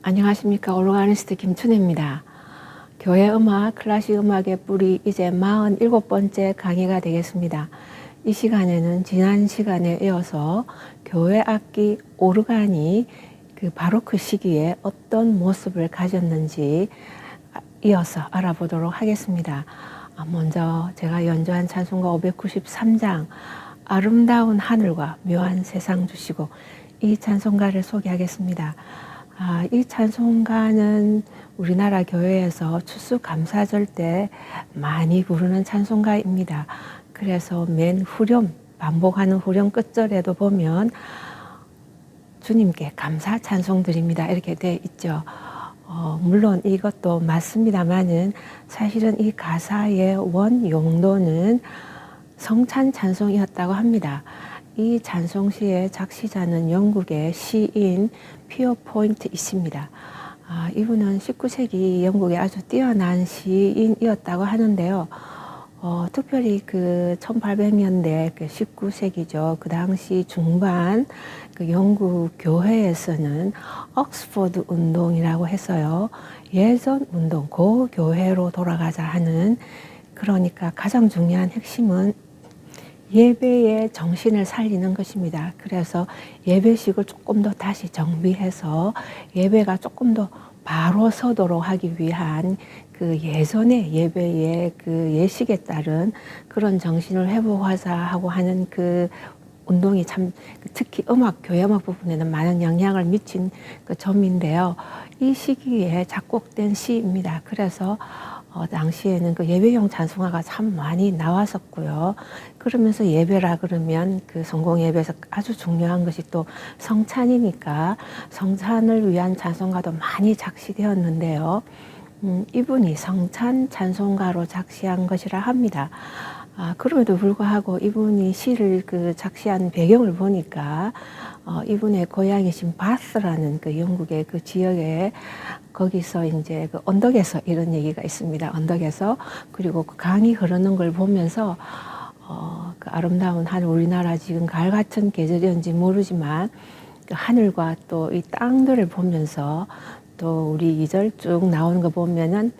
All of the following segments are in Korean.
안녕하십니까. 오르가니스트 김춘혜입니다. 교회 음악, 클래식 음악의 뿌리 이제 47번째 강의가 되겠습니다. 이 시간에는 지난 시간에 이어서 교회 악기 오르간이 그 바로크 시기에 어떤 모습을 가졌는지 이어서 알아보도록 하겠습니다. 먼저 제가 연주한 찬송가 593장 아름다운 하늘과 묘한 세상 주시고 이 찬송가를 소개하겠습니다. 이 찬송가는 우리나라 교회에서 추수감사절 때 많이 부르는 찬송가입니다. 그래서 맨 후렴, 반복하는 후렴 끝절에도 보면 주님께 감사 찬송 드립니다 이렇게 되어 있죠. 물론 이것도 맞습니다만은 사실은 이 가사의 원 용도는 성찬 찬송이었다고 합니다. 이 찬송시의 작시자는 영국의 시인 피어포인트이십니다. 이분은 19세기 영국의 아주 뛰어난 시인이었다고 하는데요. 특별히 그 1800년대 그 19세기죠. 그 당시 중반 그 영국 교회에서는 옥스퍼드 운동이라고 해서요. 예전 운동, 고교회로 돌아가자 하는, 그러니까 가장 중요한 핵심은 예배의 정신을 살리는 것입니다. 그래서 예배식을 조금 더 다시 정비해서 예배가 조금 더 바로 서도록 하기 위한 그 예전의 예배의 그 예식에 따른 그런 정신을 회복하자 하고 하는 그 운동이 참 특히 교회 음악 부분에는 많은 영향을 미친 그 점인데요. 이 시기에 작곡된 시입니다. 그래서 당시에는 그 예배용 찬송가가 참 많이 나왔었고요. 그러면서 예배라 그러면 그 성공 예배에서 아주 중요한 것이 또 성찬이니까 성찬을 위한 찬송가도 많이 작시되었는데요. 이분이 성찬 찬송가로 작시한 것이라 합니다. 그럼에도 불구하고 이분이 시를 그 작시한 배경을 보니까 이분의 고향이신 바스라는 그 영국의 그 지역에 거기서 이제 그 언덕에서 이런 얘기가 있습니다. 언덕에서. 그리고 그 강이 흐르는 걸 보면서 그 아름다운 하늘, 우리나라 지금 가을 같은 계절이었는지 모르지만 그 하늘과 또 이 땅들을 보면서 또 우리 2절 쭉 나오는 거 보면은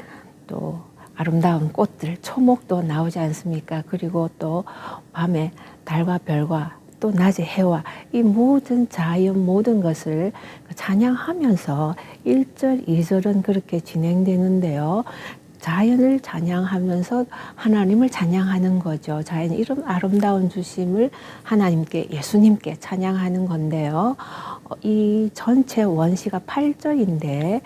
또 아름다운 꽃들, 초목도 나오지 않습니까? 그리고 또 밤에 달과 별과 또 낮에 해와 이 모든 자연 모든 것을 찬양하면서 1절, 2절은 그렇게 진행되는데요. 자연을 찬양하면서 하나님을 찬양하는 거죠. 자연의 이런 아름다운 주심을 하나님께, 예수님께 찬양하는 건데요. 이 전체 원시가 8절인데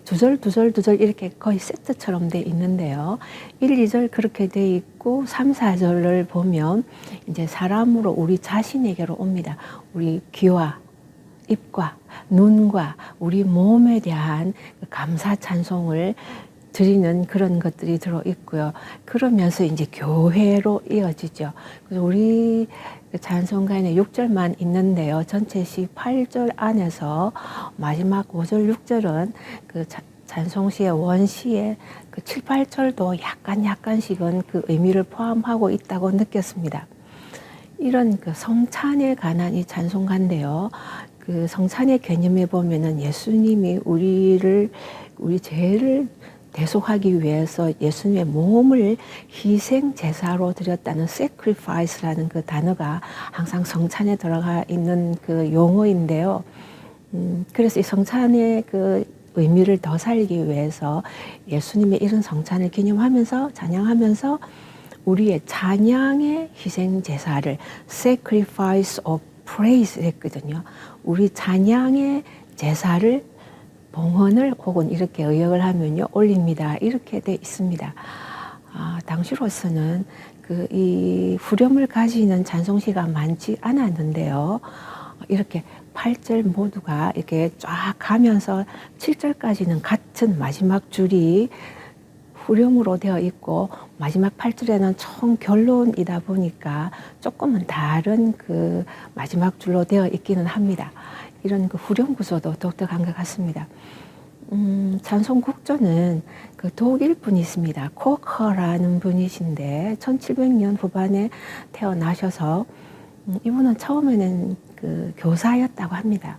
두 절, 두 절, 두 절 이렇게 거의 세트처럼 돼 있는데요. 1, 2절 그렇게 돼 있고 3, 4절을 보면 이제 사람으로 우리 자신에게로 옵니다. 우리 귀와 입과 눈과 우리 몸에 대한 감사 찬송을 드리는 그런 것들이 들어있고요. 그러면서 이제 교회로 이어지죠. 그래서 우리 찬송가에는 6절만 있는데요. 전체 시 8절 안에서 마지막 5절, 6절은 그 찬송시의 원시의 그 7, 8절도 약간씩은 그 의미를 포함하고 있다고 느꼈습니다. 이런 그 성찬에 관한 이 찬송가인데요. 그 성찬의 개념에 보면은 예수님이 우리 죄를 대속하기 위해서 예수님의 몸을 희생 제사로 드렸다는 sacrifice라는 그 단어가 항상 성찬에 들어가 있는 그 용어인데요. 그래서 이 성찬의 그 의미를 더 살리기 위해서 예수님의 이런 성찬을 기념하면서 찬양하면서 우리의 찬양의 희생 제사를 sacrifice of praise 했거든요. 우리 찬양의 제사를 봉헌을 혹은 이렇게 의역을 하면요 올립니다. 이렇게 돼 있습니다. 당시로서는 그 이 후렴을 가지는 찬송시가 많지 않았는데요. 이렇게 8절 모두가 이렇게 쫙 가면서 7절까지는 같은 마지막 줄이 후렴으로 되어 있고 마지막 8절에는 총 결론이다 보니까 조금은 다른 그 마지막 줄로 되어 있기는 합니다. 이런 그 후렴 구조도 독특한 것 같습니다. 찬송 국조는 그 독일 분이 있습니다. 코커라는 분이신데 1700년 후반에 태어나셔서 이분은 처음에는 그 교사였다고 합니다.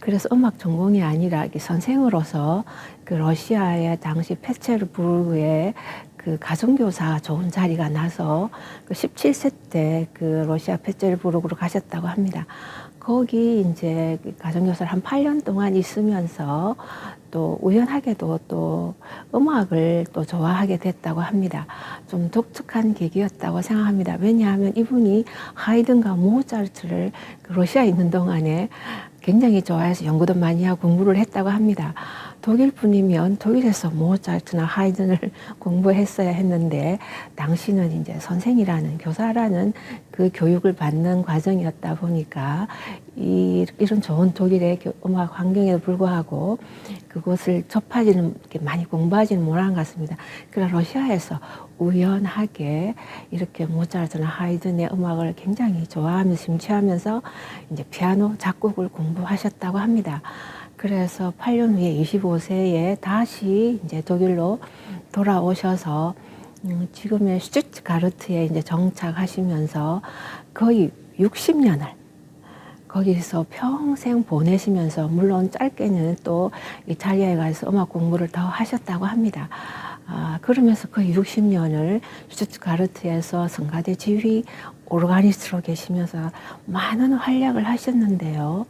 그래서 음악 전공이 아니라 선생으로서 그 러시아의 당시 페체르부르크의 그 가정교사 좋은 자리가 나서 그 17세 때 그 러시아 페체르부르크로 가셨다고 합니다. 거기 이제 가정교사를 한 8년 동안 있으면서 또 우연하게도 또 음악을 또 좋아하게 됐다고 합니다. 좀 독특한 계기였다고 생각합니다. 왜냐하면 이분이 하이든과 모차르트를 러시아에 있는 동안에 굉장히 좋아해서 연구도 많이 하고 공부를 했다고 합니다. 독일 분이면 독일에서 모차르트나 하이든을 공부했어야 했는데 당시는 이제 선생이라는 교사라는 그 교육을 받는 과정이었다 보니까 이런 좋은 독일의 음악 환경에도 불구하고 그곳을 접하지는 많이 공부하지는 못한 것 같습니다. 그러나 러시아에서 우연하게 이렇게 모차르트나 하이든의 음악을 굉장히 좋아하면서 심취하면서 이제 피아노 작곡을 공부하셨다고 합니다. 그래서 8년 후에 25세에 다시 이제 독일로 돌아오셔서 지금의 슈투트가르트에 이제 정착하시면서 거의 60년을 거기서 평생 보내시면서 물론 짧게는 또 이탈리아에 가서 음악 공부를 더 하셨다고 합니다. 그러면서 거의 60년을 슈투트가르트에서 성가대 지휘 오르가니스트로 계시면서 많은 활약을 하셨는데요.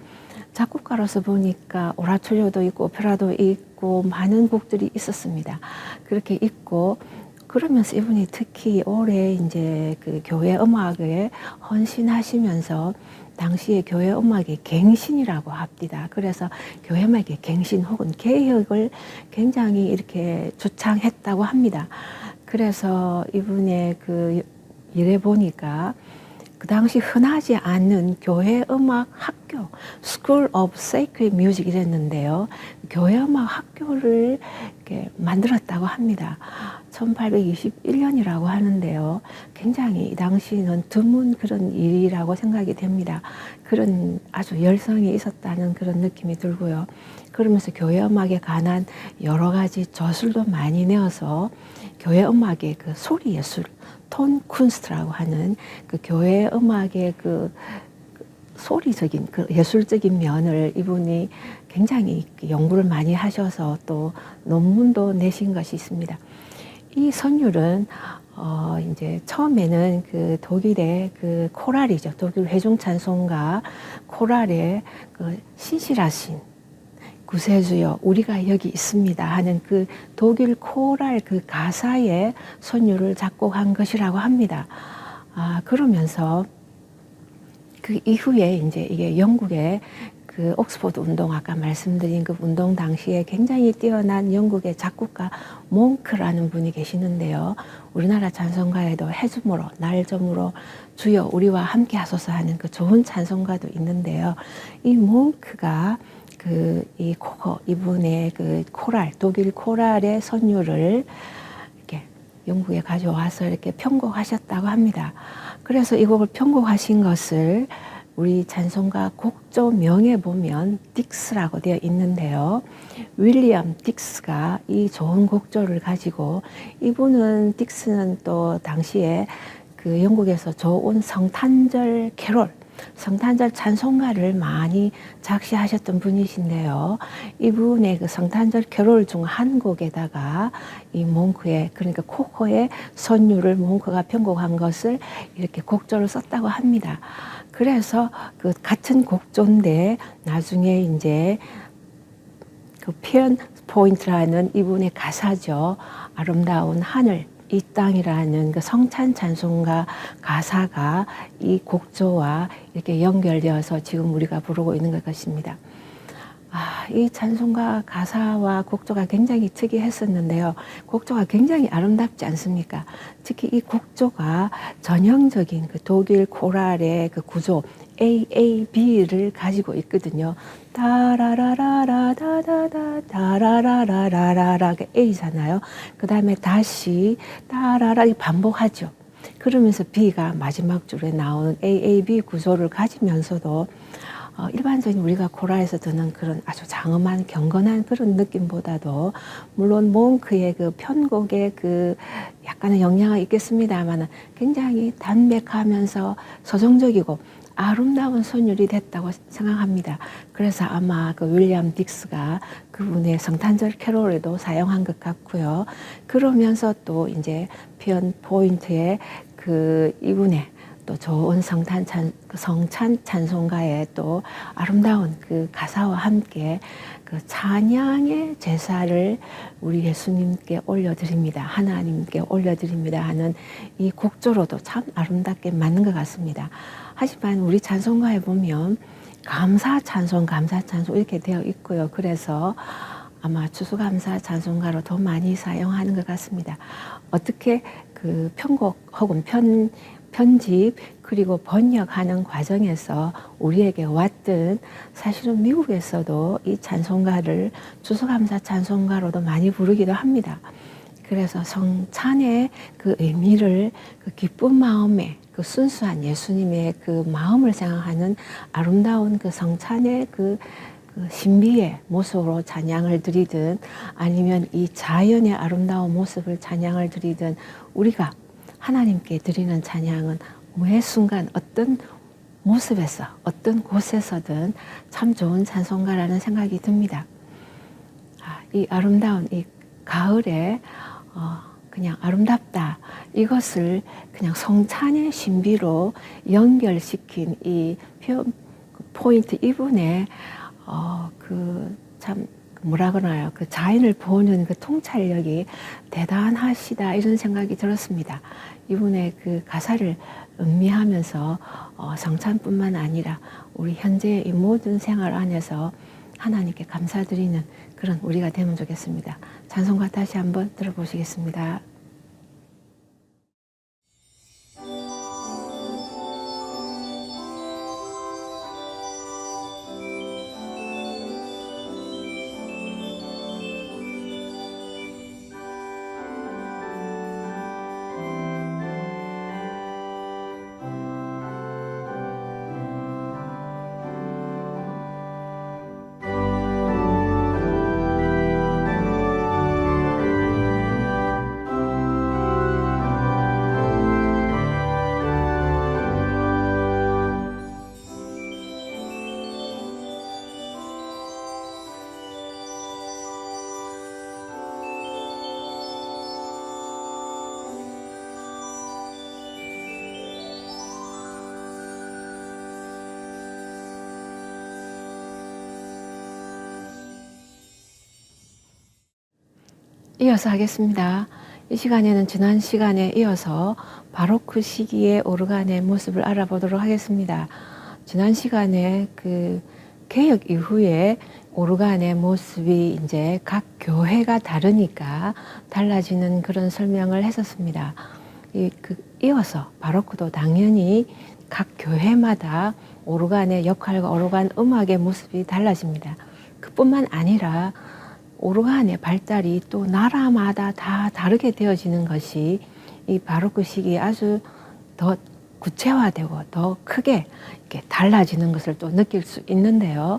작곡가로서 보니까 오라토리오도 있고 오페라도 있고 많은 곡들이 있었습니다. 그렇게 있고 그러면서 이분이 특히 올해 이제 그 교회 음악에 헌신하시면서 당시에 교회 음악의 갱신이라고 합니다. 그래서 교회 음악의 갱신 혹은 개혁을 굉장히 이렇게 주창했다고 합니다. 그래서 이분의 그 일에 보니까 그 당시 흔하지 않는 교회 음악 학교, School of Sacred Music 이랬는데요. 교회 음악 학교를 이렇게 만들었다고 합니다. 1821년이라고 하는데요. 굉장히 이 당시는 드문 그런 일이라고 생각이 됩니다. 그런 아주 열성이 있었다는 그런 느낌이 들고요. 그러면서 교회 음악에 관한 여러 가지 저술도 많이 내어서 교회 음악의 그 소리 예술, 톤 쿤스트라고 하는 그 교회 음악의 그 소리적인 그 예술적인 면을 이분이 굉장히 연구를 많이 하셔서 또 논문도 내신 것이 있습니다. 이 선율은 이제 처음에는 그 독일의 그 코랄이죠. 독일 회중 찬송가 코랄의 그 신실하신 구세주여 우리가 여기 있습니다 하는 그 독일 코랄 그 가사의 선율을 작곡한 것이라고 합니다. 그러면서 그 이후에 이제 이게 영국의 그 옥스퍼드 운동 아까 말씀드린 그 운동 당시에 굉장히 뛰어난 영국의 작곡가 몽크라는 분이 계시는데요. 우리나라 찬송가에도 해주므로 날저무로 주여 우리와 함께 하소서 하는 그 좋은 찬송가도 있는데요. 이 몽크가 이 코거 이분의 그 코랄 독일 코랄의 선율을 이렇게 영국에 가져와서 이렇게 편곡하셨다고 합니다. 그래서 이 곡을 편곡하신 것을 우리 찬송가 곡조명에 보면 딕스라고 되어 있는데요. 윌리엄 딕스가 이 좋은 곡조를 가지고 이분은 딕스는 또 당시에 그 영국에서 좋은 성탄절 캐롤 성탄절 찬송가를 많이 작시하셨던 분이신데요. 이분의 그 성탄절 캐롤 중 한 곡에다가 이 몽크의 그러니까 코코의 선율을 몽크가 편곡한 것을 이렇게 곡조를 썼다고 합니다. 그래서 그 같은 곡조인데 나중에 이제 그 표현 포인트라는 이분의 가사죠. 아름다운 하늘 이 땅이라는 그 성찬 찬송가 가사가 이 곡조와 이렇게 연결되어서 지금 우리가 부르고 있는 것입니다. 이 찬송가 가사와 곡조가 굉장히 특이했었는데요. 곡조가 굉장히 아름답지 않습니까? 특히 이 곡조가 전형적인 그 독일 코랄의 그 구조 AAB를 가지고 있거든요. 따라라라라다다다 따라라라라라라 A잖아요. 그 다음에 다시 따라라 반복하죠. 그러면서 B가 마지막 줄에 나오는 AAB 구조를 가지면서도 일반적인 우리가 코랄에서 듣는 그런 아주 장엄한 경건한 그런 느낌보다도 물론 몽크의 그 편곡의 그 약간의 영향이 있겠습니다만 굉장히 담백하면서 서정적이고 아름다운 선율이 됐다고 생각합니다. 그래서 아마 그 윌리엄 딕스가 그분의 성탄절 캐롤에도 사용한 것 같고요. 그러면서 또 이제 표현 포인트에 그 이분의 또 좋은 성찬 찬송가의 또 아름다운 그 가사와 함께 그 찬양의 제사를 우리 예수님께 올려드립니다. 하나님께 올려드립니다 하는 이 곡조로도 참 아름답게 맞는 것 같습니다. 하지만 우리 찬송가에 보면 감사 찬송 이렇게 되어 있고요. 그래서 아마 추수감사 찬송가로 더 많이 사용하는 것 같습니다. 어떻게 그 편곡 혹은 편집 그리고 번역하는 과정에서 우리에게 왔든 사실은 미국에서도 이 찬송가를 추수감사 찬송가로도 많이 부르기도 합니다. 그래서 성찬의 그 의미를 그 기쁜 마음에 그 순수한 예수님의 그 마음을 생각하는 아름다운 그 성찬의 그 신비의 모습으로 찬양을 드리든 아니면 이 자연의 아름다운 모습을 찬양을 드리든 우리가 하나님께 드리는 찬양은 매 순간 어떤 모습에서 어떤 곳에서든 참 좋은 찬송가라는 생각이 듭니다. 이 아름다운 이 가을에 그냥 아름답다 이것을 그냥 성찬의 신비로 연결시킨 이 포인트 이분의 그 참 뭐라 그러나요? 그 자연을 보는 그 통찰력이 대단하시다 이런 생각이 들었습니다. 이분의 그 가사를 음미하면서 성찬뿐만 아니라 우리 현재의 이 모든 생활 안에서 하나님께 감사드리는 그런 우리가 되면 좋겠습니다. 찬송가 다시 한번 들어보시겠습니다. 이어서 하겠습니다. 이 시간에는 지난 시간에 이어서 바로크 시기의 오르간의 모습을 알아보도록 하겠습니다. 지난 시간에 그 개혁 이후에 오르간의 모습이 이제 각 교회가 다르니까 달라지는 그런 설명을 했었습니다. 이어서 바로크도 당연히 각 교회마다 오르간의 역할과 오르간 음악의 모습이 달라집니다. 그뿐만 아니라 오르간의 발달이 또 나라마다 다 다르게 되어지는 것이 이 바로크 시기에 아주 더 구체화되고 더 크게 이렇게 달라지는 것을 또 느낄 수 있는데요.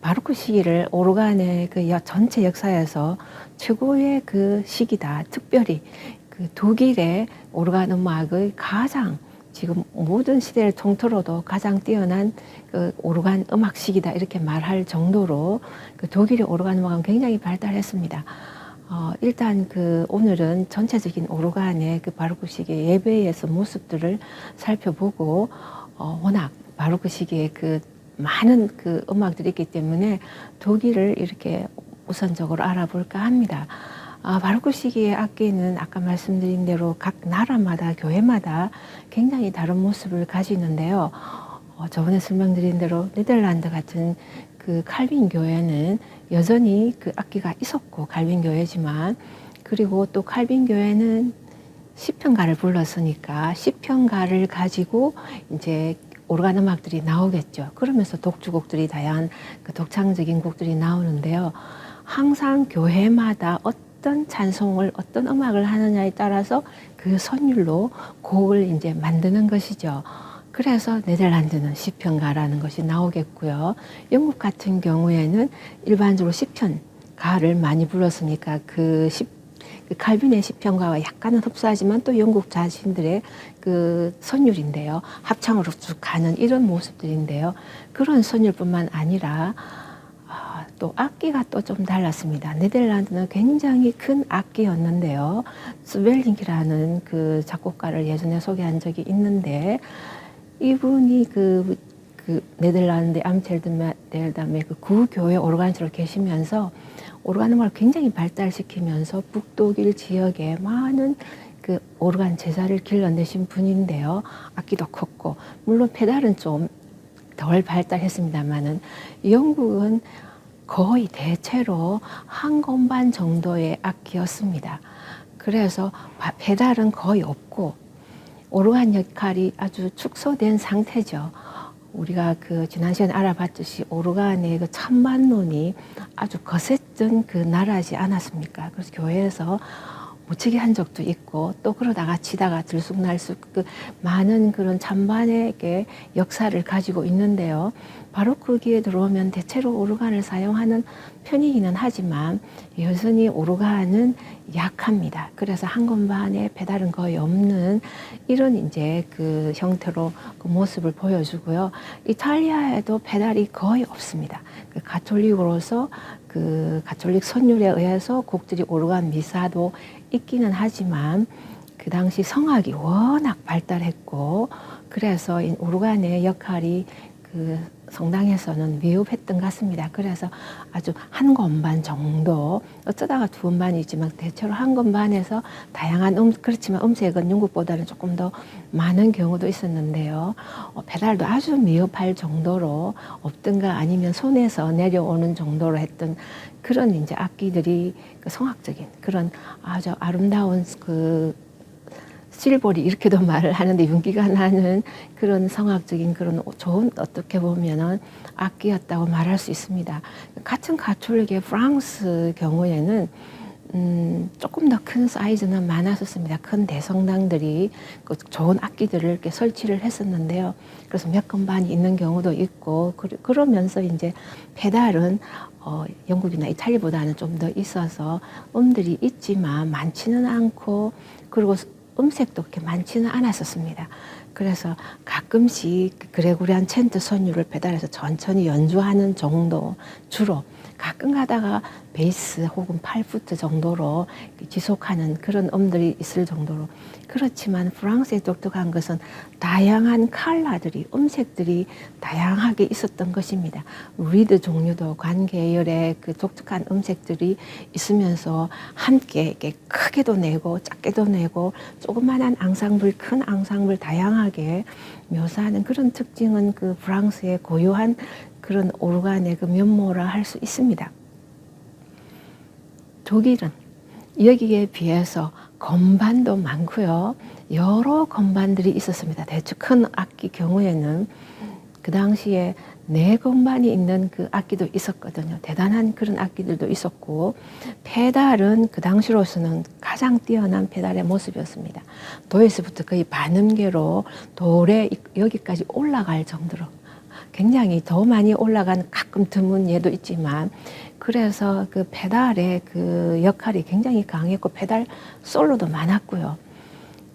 바로크 시기를 오르간의 그 전체 역사에서 최고의 그 시기다. 특별히 그 독일의 오르간 음악의 가장 지금 모든 시대를 통틀어도 가장 뛰어난 그 오르간 음악 시기다 이렇게 말할 정도로 그 독일의 오르간 음악은 굉장히 발달했습니다. 일단 그 오늘은 전체적인 오르간의 그 바로크 시기의 예배에서 모습들을 살펴보고 워낙 바로크 시기에 그 많은 그 음악들이 있기 때문에 독일을 이렇게 우선적으로 알아볼까 합니다. 바로크 시기의 악기는 아까 말씀드린 대로 각 나라마다 교회마다 굉장히 다른 모습을 가지는데요. 저번에 설명드린 대로 네덜란드 같은 그 칼빈 교회는 여전히 그 악기가 있었고 칼빈 교회지만 그리고 또 칼빈 교회는 시편가를 불렀으니까 시편가를 가지고 이제 오르간 음악들이 나오겠죠. 그러면서 독주곡들이 다양한 그 독창적인 곡들이 나오는데요. 항상 교회마다 어떤 찬송을 어떤 음악을 하느냐에 따라서 그 선율로 곡을 이제 만드는 것이죠. 그래서 네덜란드는 시편가라는 것이 나오겠고요. 영국 같은 경우에는 일반적으로 시편가를 많이 불렀으니까 그 그 칼빈의 시편과 약간은 흡사하지만 또 영국 자신들의 그 선율인데요. 합창으로 쭉 가는 이런 모습들인데요. 그런 선율뿐만 아니라 또 악기가 또 좀 달랐습니다. 네덜란드는 굉장히 큰 악기였는데요. 스벨링키라는 그 작곡가를 예전에 소개한 적이 있는데 이분이 그 네덜란드 암스테르담의 그 구교회 오르간으로 계시면서 오르간 음악을 굉장히 발달시키면서 북독일 지역에 많은 그 오르간 제자를 길러내신 분인데요. 악기도 컸고 물론 페달은 좀 덜 발달했습니다만은 영국은 거의 대체로 한 건반 정도의 악기였습니다. 그래서 페달은 거의 없고 오르간 역할이 아주 축소된 상태죠. 우리가 그 지난 시간에 알아봤듯이 오르간의 그 천만론이 아주 거셌던 그 나라지 않았습니까? 그래서 교회에서 묻히게 한 적도 있고 또 그러다가 치다가 들쑥날쑥 그 많은 그런 찬반의 역사를 가지고 있는데요. 바로크기에 들어오면 대체로 오르간을 사용하는 편이기는 하지만 여전히 오르간은 약합니다. 그래서 한 건반에 페달은 거의 없는 이런 이제 그 형태로 그 모습을 보여주고요. 이탈리아에도 페달이 거의 없습니다. 그 가톨릭으로서 그 가톨릭 선율에 의해서 곡들이 오르간 미사도 있기는 하지만 그 당시 성악이 워낙 발달했고 그래서 이 오르간의 역할이 그 성당에서는 미흡했던 것 같습니다. 그래서 아주 한 건반 정도 어쩌다가 두 건반이지만 대체로 한 건반에서 다양한 그렇지만 음색은 영국보다는 조금 더 많은 경우도 있었는데요. 페달도 아주 미흡할 정도로 없든가 아니면 손에서 내려오는 정도로 했던 그런 이제 악기들이 그 성악적인 그런 아주 아름다운 그 실볼이 이렇게도 말을 하는데 윤기가 나는 그런 성악적인 그런 좋은 어떻게 보면은 악기였다고 말할 수 있습니다. 같은 가톨릭의 프랑스 경우에는 조금 더 큰 사이즈는 많았었습니다. 큰 대성당들이 그 좋은 악기들을 이렇게 설치를 했었는데요. 그래서 몇 건반이 있는 경우도 있고 그러면서 이제 페달은 영국이나 이탈리아보다는 좀 더 있어서 음들이 있지만 많지는 않고 그리고 음색도 그렇게 많지는 않았었습니다. 그래서 가끔씩 그레고리안 챈트 선율을 페달해서 천천히 연주하는 정도 주로 가끔 가다가 베이스 혹은 8푸트 정도로 지속하는 그런 음들이 있을 정도로 그렇지만 프랑스의 독특한 것은 다양한 컬러들이 음색들이 다양하게 있었던 것입니다. 리드 종류도 관 계열의 그 독특한 음색들이 있으면서 함께 이렇게 크게도 내고 작게도 내고 조그만한 앙상블 큰 앙상블 다양하게 묘사하는 그런 특징은 그 프랑스의 고유한 그런 오르간의 그 면모라 할 수 있습니다. 독일은 여기에 비해서 건반도 많고요. 여러 건반들이 있었습니다. 대충 큰 악기 경우에는 그 당시에 4건반이 있는 그 악기도 있었거든요. 대단한 그런 악기들도 있었고 페달은 그 당시로서는 가장 뛰어난 페달의 모습이었습니다. 도에서부터 거의 반음계로 돌에 여기까지 올라갈 정도로 굉장히 더 많이 올라간 가끔 드문 예도 있지만 그래서 그 페달의 그 역할이 굉장히 강했고 페달 솔로도 많았고요.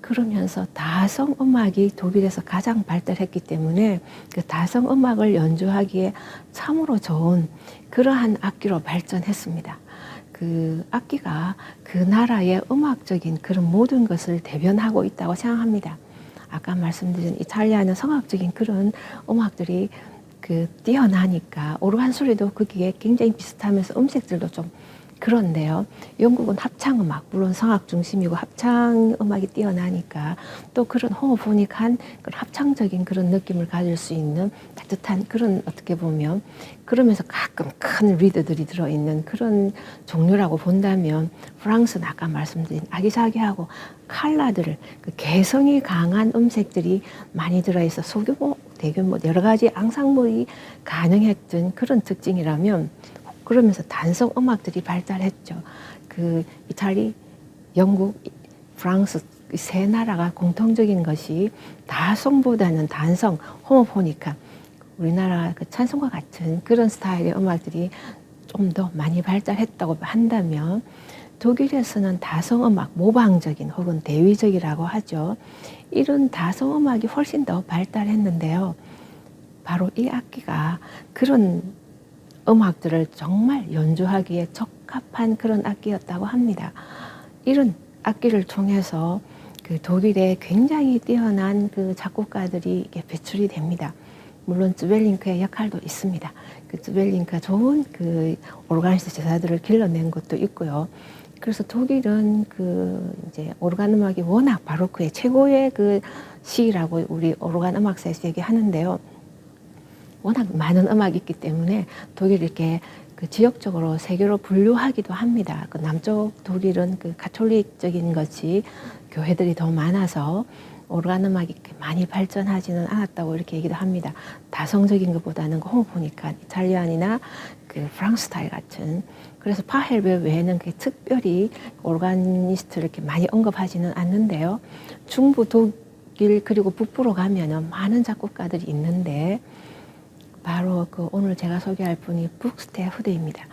그러면서 다성 음악이 독일에서 가장 발달했기 때문에 그 다성 음악을 연주하기에 참으로 좋은 그러한 악기로 발전했습니다. 그 악기가 그 나라의 음악적인 그런 모든 것을 대변하고 있다고 생각합니다. 아까 말씀드린 이탈리아는 성악적인 그런 음악들이 그 뛰어나니까 오르간 소리도 거기에 굉장히 비슷하면서 음색들도 좀 그런데요. 영국은 합창음악, 물론 성악 중심이고 합창음악이 뛰어나니까 또 그런 호모포닉한 그런 합창적인 그런 느낌을 가질 수 있는 따뜻한 그런 어떻게 보면 그러면서 가끔 큰 리드들이 들어있는 그런 종류라고 본다면 프랑스는 아까 말씀드린 아기자기하고 컬러들을 그 개성이 강한 음색들이 많이 들어있어 소규모, 대규모 여러 가지 앙상블이 가능했던 그런 특징이라면 그러면서 단성 음악들이 발달했죠. 그 이탈리, 영국, 프랑스 세 나라가 공통적인 것이 다성보다는 단성, 호모포니카, 우리나라 그 찬송과 같은 그런 스타일의 음악들이 좀 더 많이 발달했다고 한다면 독일에서는 다성음악, 모방적인 혹은 대위적이라고 하죠. 이런 다성음악이 훨씬 더 발달했는데요. 바로 이 악기가 그런 음악들을 정말 연주하기에 적합한 그런 악기였다고 합니다. 이런 악기를 통해서 그 독일의 굉장히 뛰어난 그 작곡가들이 이렇게 배출이 됩니다. 물론 쯔벨링크의 역할도 있습니다. 그 쯔벨링크가 좋은 그 오르가니스트 제자들을 길러낸 것도 있고요. 그래서 독일은 그 이제 오르간 음악이 워낙 바로크의 최고의 그 시라고 우리 오르간 음악사에서 얘기하는데요. 워낙 많은 음악이 있기 때문에 독일 이렇게 그 지역적으로 세계로 분류하기도 합니다. 그 남쪽 독일은 그 가톨릭적인 것이 교회들이 더 많아서 오르간 음악이 많이 발전하지는 않았다고 이렇게 얘기도 합니다. 다성적인 것보다는 그 보니까 이탈리안이나 그 프랑스 스타일 같은. 그래서 파헬벨 외에는 특별히 오르가니스트를 이렇게 많이 언급하지는 않는데요. 중부 독일 그리고 북부로 가면은 많은 작곡가들이 있는데 바로 그 오늘 제가 소개할 분이 북스테후데입니다.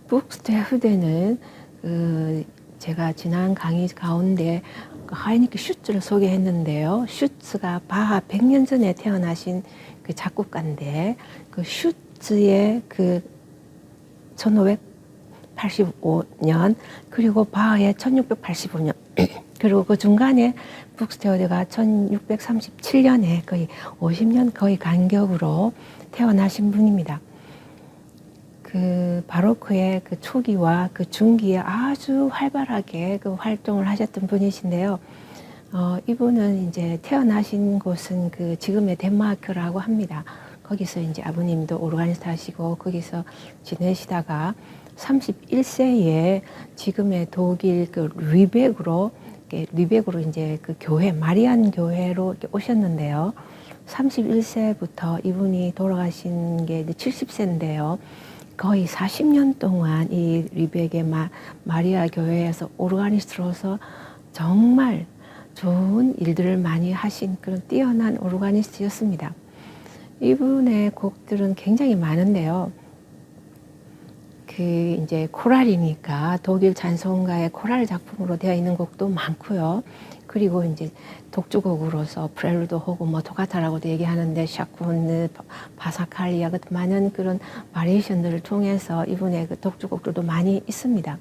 북스테후데는 그 제가 지난 강의 가운데 그 하이니케 슈츠를 소개했는데요. 슈츠가 바하 100년 전에 태어나신 그 작곡가인데 그 슈츠의 그 1585년 그리고 바하의 1685년 그리고 그 중간에 북스테후데가 1637년에 거의 50년 거의 간격으로 태어나신 분입니다. 그 바로크의 그 초기와 그 중기에 아주 활발하게 그 활동을 하셨던 분이신데요. 이분은 이제 태어나신 곳은 그 지금의 덴마크라고 합니다. 거기서 이제 아버님도 오르가니스트 하시고 거기서 지내시다가 31세에 지금의 독일 그 르벡으로 이제 그 교회 마리안 교회로 오셨는데요. 31세부터 이분이 돌아가신 게 이제 70세인데요. 거의 40년 동안 이 르벡의 마리아 교회에서 오르가니스트로서 정말 좋은 일들을 많이 하신 그런 뛰어난 오르가니스트였습니다. 이분의 곡들은 굉장히 많은데요. 그 이제 코랄이니까 독일 찬송가의 코랄 작품으로 되어 있는 곡도 많고요. 그리고 이제 독주곡으로서 프렐루드 하고 뭐 토카타라고도 얘기하는데 샤쿤느, 바사칼리아 같은 많은 그런 바리에이션들을 통해서 이분의 그 독주곡들도 많이 있습니다.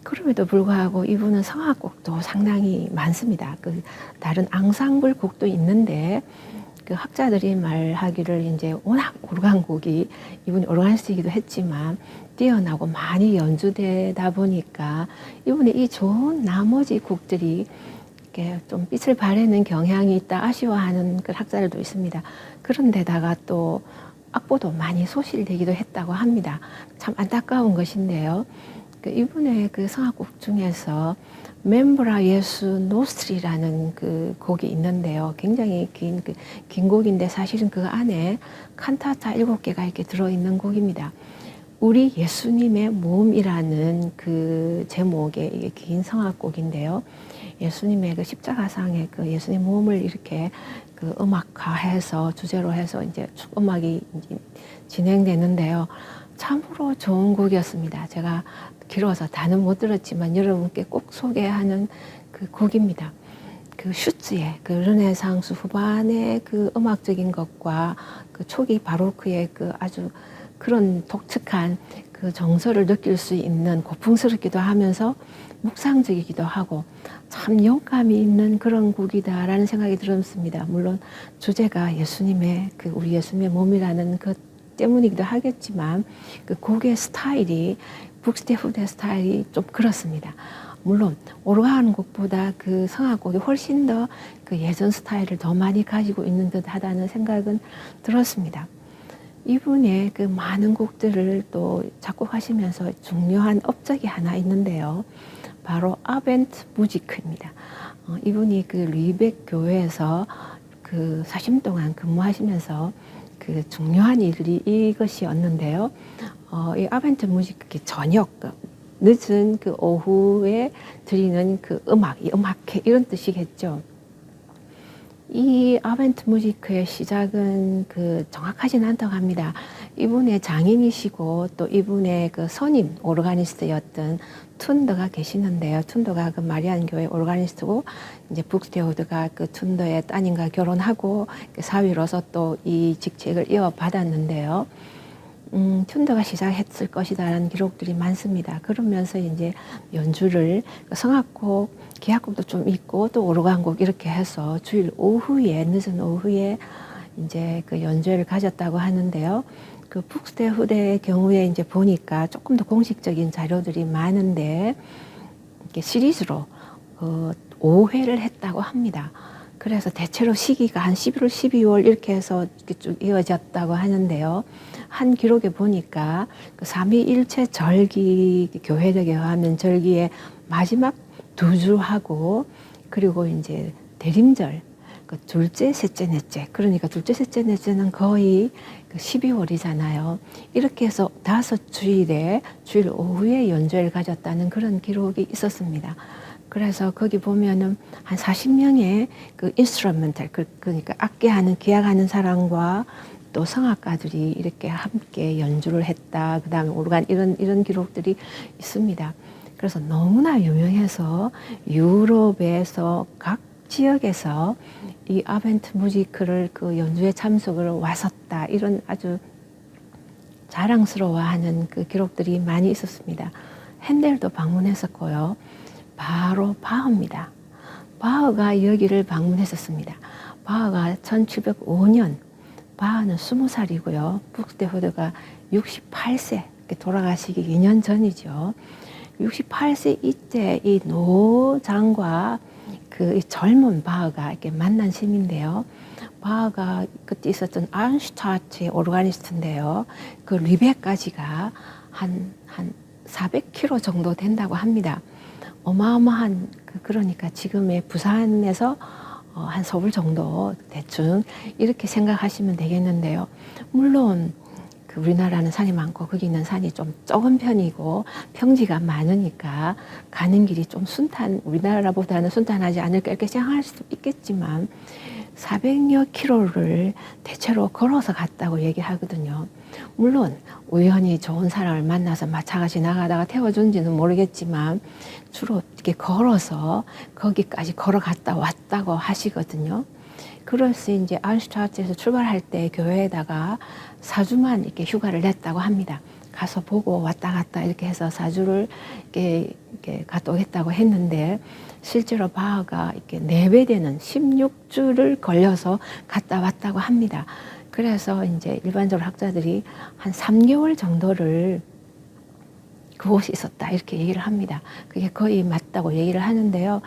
그럼에도 불구하고 이분은 성악곡도 상당히 많습니다. 그 다른 앙상블 곡도 있는데 그 학자들이 말하기를 이제 워낙 오르간 곡이 이분이 오르가니스트이기도 했지만 뛰어나고 많이 연주되다 보니까 이분의 이 좋은 나머지 곡들이 이렇게 좀 빛을 발하는 경향이 있다 아쉬워하는 그 학자들도 있습니다. 그런데다가 또 악보도 많이 소실되기도 했다고 합니다. 참 안타까운 것인데요. 그 이분의 그 성악곡 중에서 멤브라 예수 노스트리라는 그 곡이 있는데요. 굉장히 긴 곡인데 사실은 그 안에 칸타타 7개가 이렇게 들어있는 곡입니다. 우리 예수님의 몸이라는 그 제목의 이게 긴 성악곡인데요. 예수님의 그 십자가상의 그 예수님 몸을 이렇게 그 음악화해서 주제로 해서 이제 음악이 이제 진행되는데요. 참으로 좋은 곡이었습니다. 제가 길어서 다는 못 들었지만 여러분께 꼭 소개하는 그 곡입니다. 그 슈츠의 그 르네상스 후반의 그 음악적인 것과 그 초기 바로크의 그 아주 그런 독특한 그 정서를 느낄 수 있는 고풍스럽기도 하면서 묵상적이기도 하고 참 영감이 있는 그런 곡이다라는 생각이 들었습니다. 물론 주제가 예수님의 그 우리 예수님의 몸이라는 것 때문이기도 하겠지만 그 곡의 스타일이 북스테후데 스타일이 좀 그렇습니다. 물론 오르간 곡보다 그 성악곡이 훨씬 더 그 예전 스타일을 더 많이 가지고 있는 듯하다는 생각은 들었습니다. 이분의 그 많은 곡들을 또 작곡하시면서 중요한 업적이 하나 있는데요. 바로 아벤트 무지크입니다. 이분이 그 르벡 교회에서 그 40년 동안 근무하시면서 그 중요한 일이 이것이었는데요. 이 아벤트 무지크 저녁 늦은 그 오후에 드리는 그 음악, 이 음악회 이런 뜻이겠죠. 이 아벤트 뮤지크의 시작은 정확하지는 않다고 합니다. 이분의 장인이시고 또 이분의 선임 오르가니스트였던 툰더가 계시는데요. 툰더가 마리안 교회 오르가니스트고 이제 북스테우드가 툰더의 따님과 결혼하고 사위로서 또 이 직책을 이어받았는데요. 툰더가 시작했을 것이다라는 기록들이 많습니다. 그러면서 이제 연주를 성악곡, 기악곡도 좀 있고 또 오르간곡 이렇게 해서 주일 오후에 늦은 오후에 이제 연주회를 가졌다고 하는데요. 북스테 후대의 경우에 이제 보니까 조금 더 공식적인 자료들이 많은데 이렇게 시리즈로 5회를 했다고 합니다. 그래서 대체로 시기가 한 11월, 12월 이렇게 해서 이렇게 쭉 이어졌다고 하는데요. 한 기록에 보니까 삼위일체 절기, 교회력에 의하면 절기의 마지막 2주 하고 그리고 이제 대림절, 둘째, 셋째, 넷째. 그러니까 둘째, 셋째, 넷째는 거의 12월이잖아요. 이렇게 해서 5주일에 주일 오후에 연주회를 가졌다는 그런 기록이 있었습니다. 그래서 거기 보면은 한 40명의 인스트루멘탈, 그러니까 악기하는, 기악하는 사람과 또 성악가들이 이렇게 함께 연주를 했다. 그 다음에 오르간 이런 기록들이 있습니다. 그래서 너무나 유명해서 유럽에서 각 지역에서 이 아벤트 뮤지크를 연주에 참석을 왔었다. 이런 아주 자랑스러워하는 기록들이 많이 있었습니다. 핸델도 방문했었고요. 바로 바흐입니다. 바흐가 여기를 방문했었습니다. 바흐가 1705년, 바흐는 20살이고요. 북스테후드가 68세, 돌아가시기 2년 전이죠. 68세 이때 이 노장과 이 젊은 바흐가 이렇게 만난 셈인데요. 바흐가 그때 있었던 아른슈타트의 오르가니스트인데요. 리베까지가 한 400km 정도 된다고 합니다. 어마어마한 그러니까 지금의 부산에서 한 서울 정도 대충 이렇게 생각하시면 되겠는데요. 물론 우리나라는 산이 많고 거기는 산이 좀 적은 편이고 평지가 많으니까 가는 길이 좀 우리나라보다는 순탄하지 않을까 이렇게 생각할 수도 있겠지만 400여 킬로를 대체로 걸어서 갔다고 얘기하거든요. 물론 우연히 좋은 사람을 만나서 마차가 지나가다가 태워준지는 모르겠지만 주로 이렇게 걸어서 거기까지 걸어갔다 왔다고 하시거든요. 그래서 이제 아른슈타트에서 출발할 때 교회에다가 4주만 이렇게 휴가를 냈다고 합니다. 가서 보고 왔다 갔다 이렇게 해서 4주를 이렇게 갔다 오겠다고 했는데 실제로 바흐가 이렇게 4배 되는 16주를 걸려서 갔다 왔다고 합니다. 그래서 이제 일반적으로 학자들이 한 3개월 정도를 그곳에 있었다 이렇게 얘기를 합니다. 그게 거의 맞다고 얘기를 하는데요.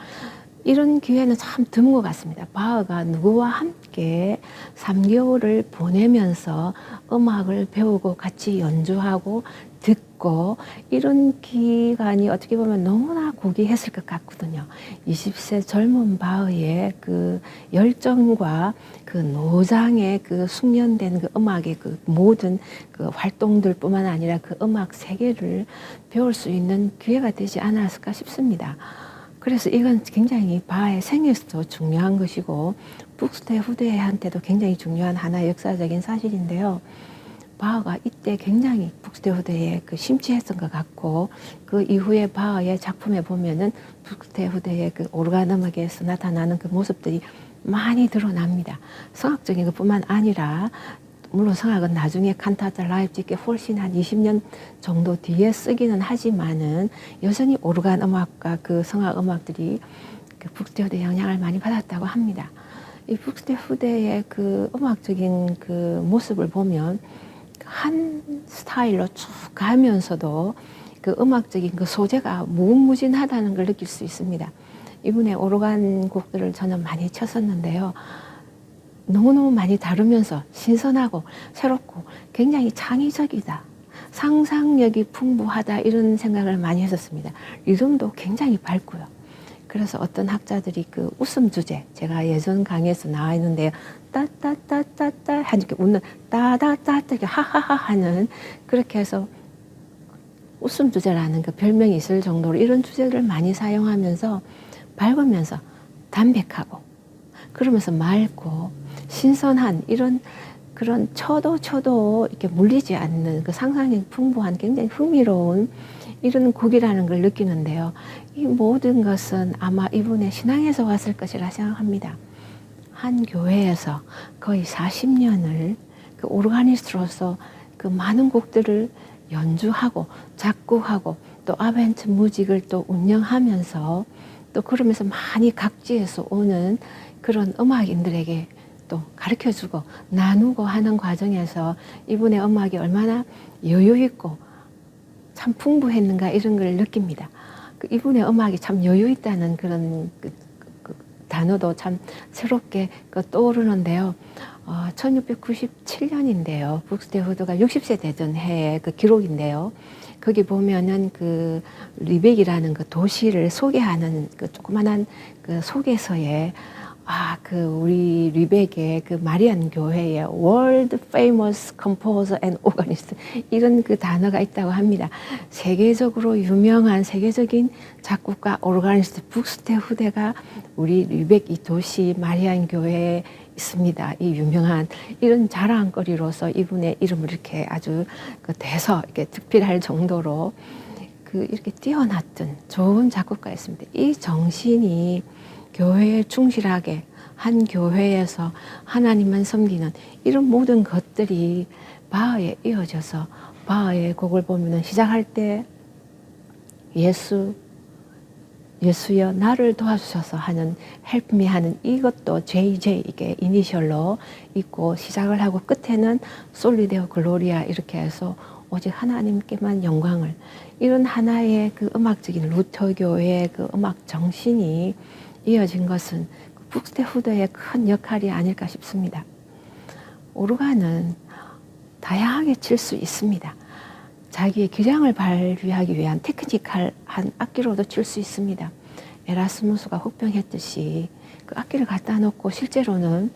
이런 기회는 참 드문 것 같습니다. 바흐가 누구와 함께 3개월을 보내면서 음악을 배우고 같이 연주하고 듣고 이런 기간이 어떻게 보면 너무나 고귀했을 것 같거든요. 20세 젊은 바흐의 열정과 노장의 숙련된 음악의 모든 활동들 뿐만 아니라 음악 세계를 배울 수 있는 기회가 되지 않았을까 싶습니다. 그래서 이건 굉장히 바흐의 생애에서도 중요한 것이고 북스테후데한테도 굉장히 중요한 하나의 역사적인 사실인데요. 바흐가 이때 굉장히 북스테후데에 심취했던 것 같고 그 이후에 바흐의 작품에 보면은 북스테후데의 오르간 음악에서 나타나는 모습들이 많이 드러납니다. 성악적인 것뿐만 아니라 물론 성악은 나중에 칸타타 라입지게 훨씬 한 20년 정도 뒤에 쓰기는 하지만은 여전히 오르간 음악과 성악 음악들이 북스테후데 영향을 많이 받았다고 합니다. 이 북스테후데의 음악적인 모습을 보면 한 스타일로 쭉 가면서도 음악적인 소재가 무궁무진하다는 걸 느낄 수 있습니다. 이분의 오르간 곡들을 저는 많이 쳤었는데요. 너무너무 많이 다루면서 신선하고 새롭고 굉장히 창의적이다. 상상력이 풍부하다 이런 생각을 많이 했었습니다. 리듬도 굉장히 밝고요. 그래서 어떤 학자들이 웃음 주제, 제가 예전 강의에서 나와 있는데요. 따따따따따 하니까 웃는 따다따따 하하하 하는 그렇게 해서 웃음 주제라는 별명이 있을 정도로 이런 주제를 많이 사용하면서 밝으면서 담백하고 그러면서 맑고 신선한 이런 그런 쳐도 이렇게 물리지 않는 그 상상력이 풍부한 굉장히 흥미로운 이런 곡이라는 걸 느끼는데요. 이 모든 것은 아마 이분의 신앙에서 왔을 것이라 생각합니다. 한 교회에서 거의 40년을 그 오르가니스트로서 그 많은 곡들을 연주하고 작곡하고 또 아벤트 무직을 또 운영하면서 또 그러면서 많이 각지에서 오는 그런 음악인들에게 또 가르쳐주고 나누고 하는 과정에서 이분의 음악이 얼마나 여유 있고 참 풍부했는가 이런 걸 느낍니다. 이분의 음악이 참 여유 있다는 그런 단어도 참 새롭게 떠오르는데요. 1697년인데요. 북스테후드가 60세 되던 해의 그 기록인데요. 거기 보면은 그 리벡이라는 그 도시를 소개하는 그 조그만한 그 소개서에 우리 리벡의 그 마리안 교회의 World Famous Composer and Organist 이런 그 단어가 있다고 합니다. 세계적으로 유명한 세계적인 작곡가 오르가니스트 북스테후데가 우리 리벡 이 도시 마리안 교회에 있습니다. 이 유명한 이런 자랑거리로서 이분의 이름을 이렇게 아주 그 대서 이렇게 특필할 정도로 그 이렇게 뛰어났던 좋은 작곡가였습니다. 이 정신이 교회에 충실하게 한 교회에서 하나님만 섬기는 이런 모든 것들이 바하에 이어져서 바하의 곡을 보면은 시작할 때 예수여 나를 도와주셔서 하는 help me 하는 이것도 JJ 이게 이니셜로 있고 시작을 하고 끝에는 솔리데오 글로리아 이렇게 해서 오직 하나님께만 영광을 이런 하나의 그 음악적인 루터교의 그 음악 정신이 이어진 것은 북스테후드의 큰 역할이 아닐까 싶습니다. 오르간은 다양하게 칠 수 있습니다. 자기의 기량을 발휘하기 위한 테크니컬한 악기로도 칠 수 있습니다. 에라스무스가 혹평했듯이 그 악기를 갖다 놓고 실제로는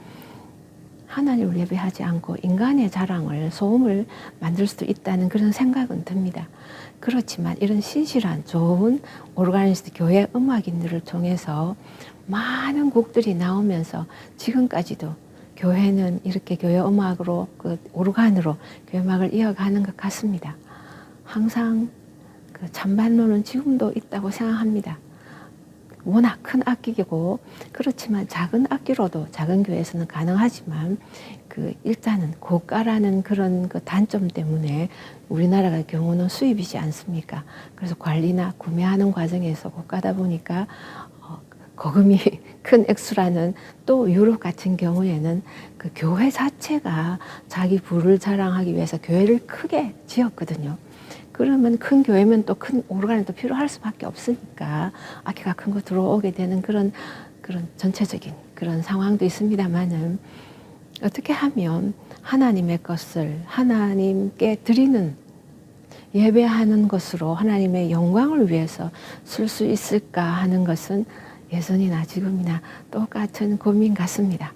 하나님을 예배하지 않고 인간의 자랑을 소음을 만들 수도 있다는 그런 생각은 듭니다. 그렇지만 이런 신실한 좋은 오르가니스트 교회 음악인들을 통해서 많은 곡들이 나오면서 지금까지도 교회는 이렇게 교회 음악으로 그 오르간으로 교회 음악을 이어가는 것 같습니다. 항상 그 찬반로는 지금도 있다고 생각합니다. 워낙 큰 악기고 그렇지만 작은 악기로도 작은 교회에서는 가능하지만 그 일단은 고가라는 그런 그 단점 때문에 우리나라의 경우는 수입이지 않습니까? 그래서 관리나 구매하는 과정에서 고가다 보니까 거금이 큰 액수라는 또 유럽 같은 경우에는 그 교회 자체가 자기 부를 자랑하기 위해서 교회를 크게 지었거든요. 그러면 큰 교회면 또 큰 오르간이 또 필요할 수밖에 없으니까 악기가 큰 거 들어오게 되는 그런 전체적인 그런 상황도 있습니다만은 어떻게 하면 하나님의 것을 하나님께 드리는 예배하는 것으로 하나님의 영광을 위해서 쓸 수 있을까 하는 것은 예전이나 지금이나 똑같은 고민 같습니다.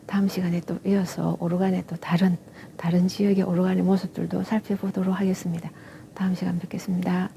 다음 시간에 또 이어서 오르간의 또 다른 지역의 오르간의 모습들도 살펴보도록 하겠습니다. 다음 시간 뵙겠습니다.